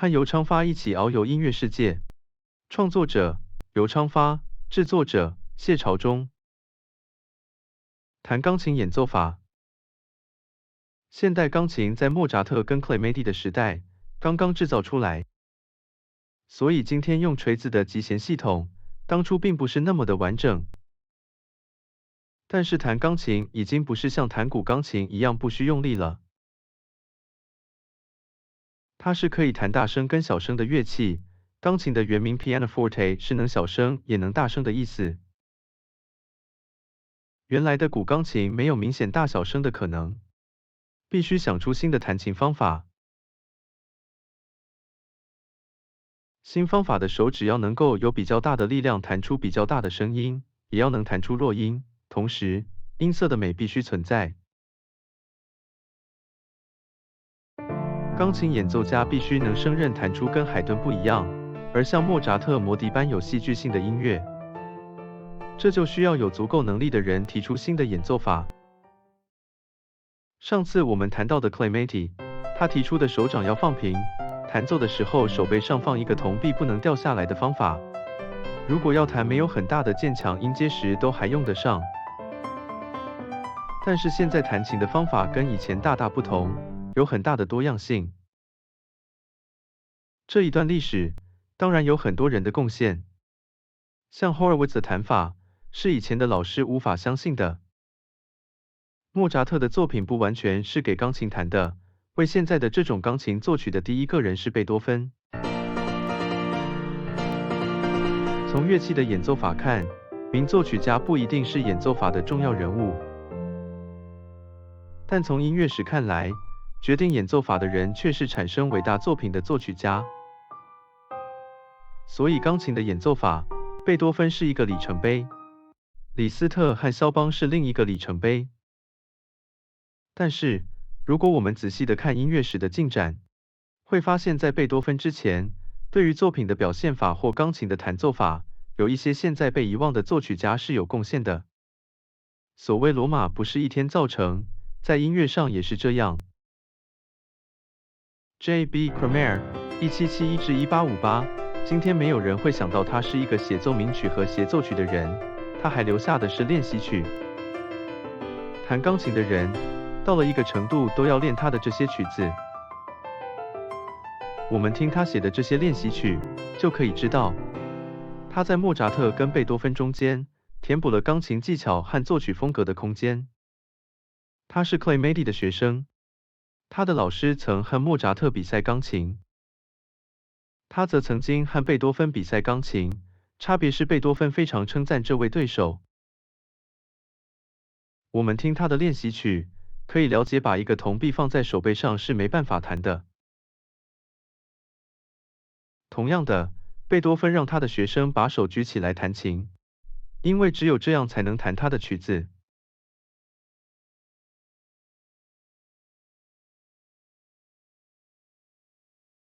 和尤昌发一起遨游音乐世界。创作者：尤昌发，制作者：谢朝忠。弹钢琴演奏法。现代钢琴在莫扎特跟 Clementi 的时代刚刚制造出来，所以今天用锤子的击弦系统，当初并不是那么的完整。但是弹钢琴已经不是像弹古钢琴一样不需用力了。它是可以弹大声跟小声的乐器，钢琴的原名 pianoforte 是能小声也能大声的意思。原来的古钢琴没有明显大小声的可能，必须想出新的弹琴方法。新方法的手指要能够有比较大的力量弹出比较大的声音，也要能弹出弱音，同时音色的美必须存在。钢琴演奏家必须能胜任弹出跟海顿不一样，而像莫扎特、摩笛般有戏剧性的音乐。这就需要有足够能力的人提出新的演奏法。上次我们谈到的 Clementi， 他提出的手掌要放平，弹奏的时候手背上放一个铜币不能掉下来的方法。如果要弹没有很大的渐强音阶时都还用得上。但是现在弹琴的方法跟以前大大不同，有很大的多样性。这一段历史当然有很多人的贡献，像 Horowitz 的弹法是以前的老师无法相信的。莫扎特的作品不完全是给钢琴弹的，为现在的这种钢琴作曲的第一个人是贝多芬。从乐器的演奏法看，名作曲家不一定是演奏法的重要人物，但从音乐史看来，决定演奏法的人却是产生伟大作品的作曲家。所以钢琴的演奏法，贝多芬是一个里程碑，李斯特和肖邦是另一个里程碑。但是，如果我们仔细的看音乐史的进展，会发现在贝多芬之前，对于作品的表现法或钢琴的弹奏法，有一些现在被遗忘的作曲家是有贡献的。所谓罗马不是一天造成，在音乐上也是这样。J.B. Kramer 1771至1858，今天没有人会想到他是一个写奏鸣曲和协奏曲的人，他还留下的是练习曲。弹钢琴的人，到了一个程度都要练他的这些曲子。我们听他写的这些练习曲，就可以知道，他在莫扎特跟贝多芬中间，填补了钢琴技巧和作曲风格的空间。他是 Clementi 的学生，他的老师曾和莫扎特比赛钢琴，他则曾经和贝多芬比赛钢琴，差别是贝多芬非常称赞这位对手。我们听他的练习曲，可以了解把一个铜币放在手背上是没办法弹的。同样的，贝多芬让他的学生把手举起来弹琴，因为只有这样才能弹他的曲子。